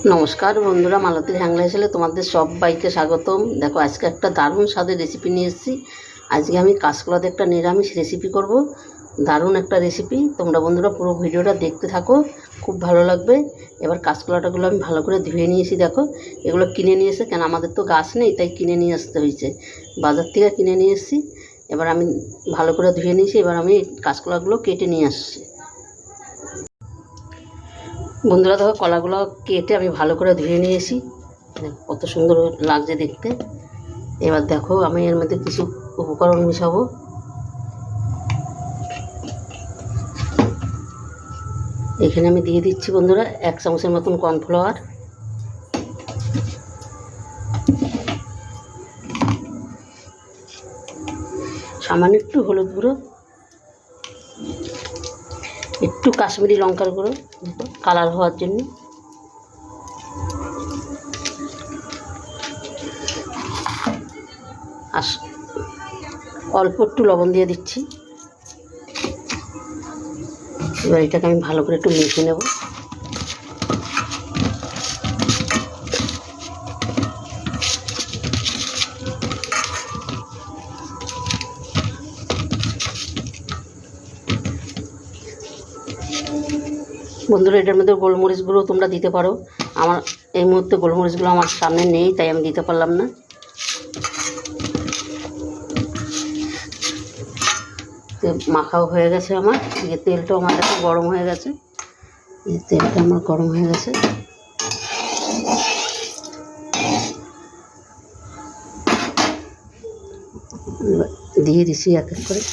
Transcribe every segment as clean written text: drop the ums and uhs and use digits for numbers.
নমস্কার বন্ধুরা, মালতীর হ্যাংলা হিসেবে তোমাদের সবাইকে স্বাগতম। দেখো, আজকে একটা দারুণ স্বাদের রেসিপি নিয়ে এসেছি। আজকে আমি কাঁচকলাতে একটা নিরামিষ রেসিপি করব। দারুণ একটা রেসিপি, তোমরা বন্ধুরা পুরো ভিডিওটা দেখতে থাকো, খুব ভালো লাগবে। এবার কাঁচকলাটাগুলো আমি ভালো করে ধুয়ে নিয়েছি। দেখো, এগুলো কিনে নিয়ে এসে, কেন আমাদের তো গাছ নেই, তাই কিনে নিয়ে আসতে হয়েছে, বাজার থেকে কিনে নিয়ে এসেছি। এবার আমি ভালো করে ধুয়ে নিয়েছি, এবার আমি কাঁচকলাগুলো কেটে নিয়ে আসছি। বন্ধুরা দেখো, কলাগুলো কেটে আমি ভালো করে ধুয়ে নিয়েছি, কত সুন্দর লাগছে দেখতে। এবার দেখো, আমি এর মধ্যে কিছু উপকরণ মিশাবো। এখানে আমি দিয়ে দিচ্ছি বন্ধুরা 1 চামচের মতন কর্নফ্লাওয়ার, সামান্য একটু হলুদ গুঁড়ো, একটু কাশ্মীরি লঙ্কার গুঁড়ো কালার হওয়ার জন্য, আর অল্প একটু লবণ দিয়ে দিচ্ছি। এবার এটাকে আমি ভালো করে একটু মিশিয়ে নেব। বন্ধুরা, এটার মধ্যে গোলমরিচ গুঁড়ো তোমরা দিতে পারো। আমার এই মুহূর্তে গোলমরিচগুলো আমার সামনে নেই, তাই আমি দিতে পারলাম না। মাখাও হয়ে গেছে আমার, তেলটাও আমার কাছে গরম হয়ে গেছে। তেলটা আমার গরম হয়ে গেছে। দিয়ে দিছি এক এক করে।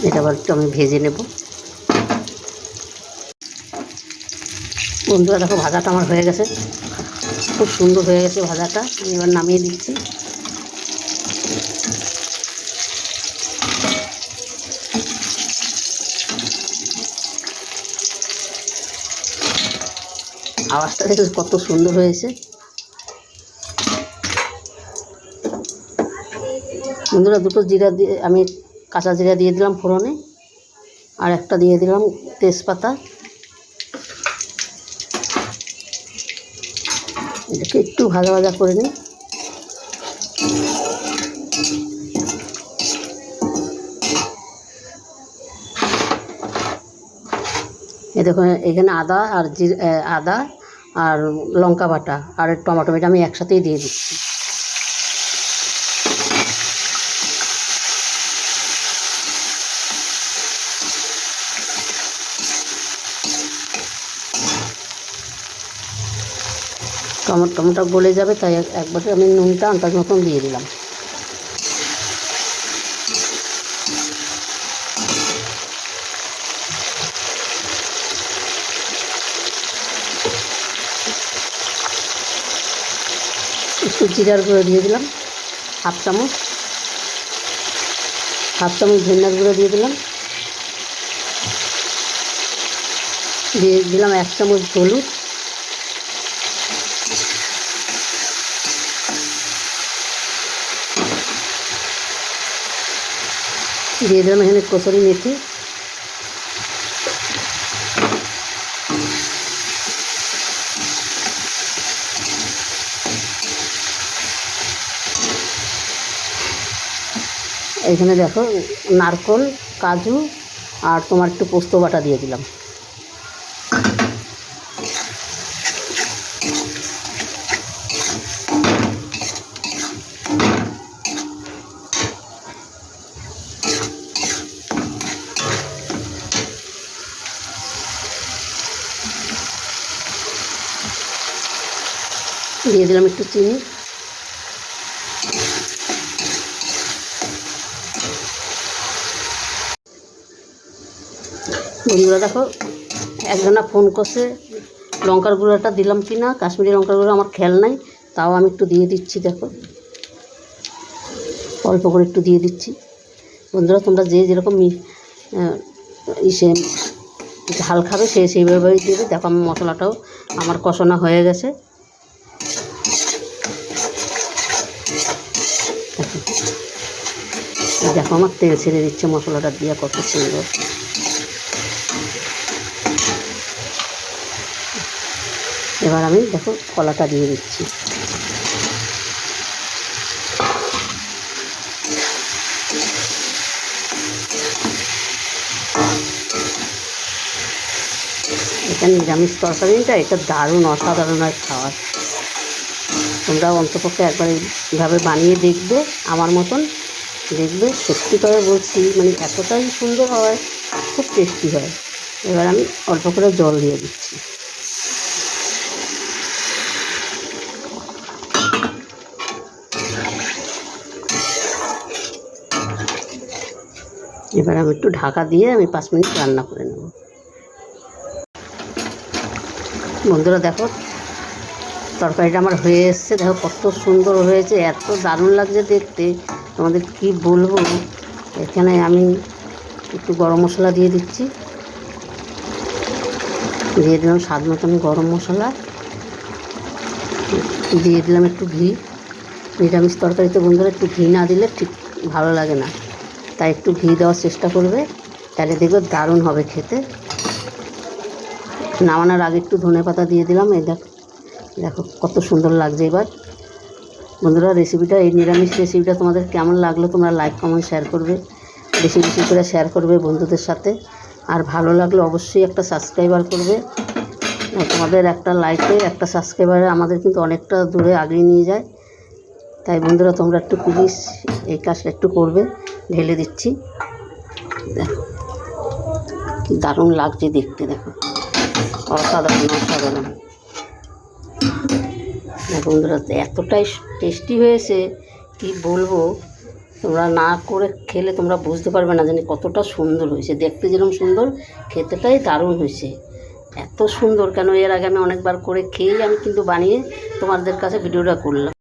এটা আবার একটু আমি ভেজে নেব। বন্ধুরা দেখো, ভাজাটা আমার হয়ে গেছে, খুব সুন্দর হয়ে গেছে ভাজাটা। আমি এবার নামিয়ে দিচ্ছি। আওয়াজটা দেখে কত সুন্দর হয়েছে। বন্ধুরা, দুটো জিরা দিয়ে আমি কাঁচা জিরা দিয়ে দিলাম ফোড়নে, আর একটা দিয়ে দিলাম তেজপাতা। এটাকে একটু ভাজা ভাজা করে নিই। এই দেখো, এখানে আদা আর লঙ্কা বাটা আর টমেটো এটা আমি একসাথেই দিয়ে দিচ্ছি। টমেটো গলে যাবে, তাই একবারে আমি নুনটা আন্দাজ মতন দিয়ে দিলাম। একটু জিরার গুঁড়ো দিয়ে দিলাম হাফ চামচ ধনিয়ার গুঁড়ো দিয়ে দিলাম। দিয়ে দিলাম 1 চামচ হলুদ, দিয়ে দিলাম এখানে কসুরি মেথি, এখানে দেখো নারকেল, কাজু আর তোমার একটু পোস্ত বাটা দিয়ে দিলাম। দিয়ে দিলাম একটু চিনি। বন্ধুরা দেখো, একজনা ফোন করছে, লঙ্কার গুঁড়োটা দিলাম কি না, কাশ্মীরি লঙ্কার গুঁড়ো আমার খেয়াল নাই, তাও আমি একটু দিয়ে দিচ্ছি। দেখো, অল্প করে একটু দিয়ে দিচ্ছি। বন্ধুরা তোমরা যে যেরকম ইসে ঝাল খাবে সেইভাবেই দেবে। দেখো আমার মশলাটাও আমার কষানো হয়ে গেছে। দেখো আমার তেল ছেড়ে দিচ্ছে মশলাটা দিয়ে, কত সুন্দর। এবার আমি দেখো কলাটা দিয়ে দিচ্ছি। এটা নিরামিষ তরকারিটা এটা দারুণ অসাধারণ হয় খাওয়ার। তোমরা অন্তপক্ষে একবার এইভাবে বানিয়ে দেখবে আমার মতন, দেখবে সত্যি করে বলছি মানে এতটাই সুন্দর হয়, খুব টেস্টি হয়। এবার আমি অল্প করে জল দিয়ে দিচ্ছি। এবার আমি একটু ঢাকা দিয়ে আমি 5 মিনিট রান্না করে নেব। বন্ধুরা দেখো তরকারিটা আমার হয়ে এসছে, দেখো কত সুন্দর হয়েছে, এত দারুণ লাগছে দেখতে, তোমাদের কি বলবো। এখানে আমি একটু গরম মশলা দিয়ে দিচ্ছি, দিয়ে দিলাম স্বাদ মতন গরম মশলা, দিয়ে দিলাম একটু ঘি। নিরামিষ তরকারিতে বন্ধুরা একটু ঘি না দিলে ঠিক ভালো লাগে না, তাই একটু ঘি দেওয়ার চেষ্টা করবে, তাহলে দেখবে দারুণ হবে খেতে। নামানোর আগে একটু ধনেপাতা দিয়ে দিলাম। এই দেখো কত সুন্দর লাগছে। এবার বন্ধুরা রেসিপিটা, এই নিরামিষ রেসিপিটা তোমাদের কেমন লাগলো তোমরা লাইক কমেন্ট শেয়ার করবে, বেশি বেশি করে শেয়ার করবে বন্ধুদের সাথে। আর ভালো লাগলে অবশ্যই একটা সাবস্ক্রাইবার করবে। তোমাদের একটা লাইকে একটা সাবস্ক্রাইবারে আমাদের কিন্তু অনেকটা দূরে আগিয়ে নিয়ে যায়। তাই বন্ধুরা তোমরা একটু প্লিজ এই কাজটা একটু করবে। ঢেলে দিচ্ছি, দেখো কি দারুণ লাগছে দেখতে, দেখো অসাধারণ অসাধারণ। বন্ধুরা এতটাই টেস্টি হয়েছে কি বলবো, তোমরা না করে খেলে তোমরা বুঝতে পারবে না জানি কতটা সুন্দর হয়েছে। দেখতে যেরকম সুন্দর, খেতেটাই দারুণ হয়েছে। এত সুন্দর কেন, এর আগে আমি অনেকবার করে খেয়েই আমি কিন্তু বানিয়ে তোমাদের কাছে ভিডিওটা করলাম।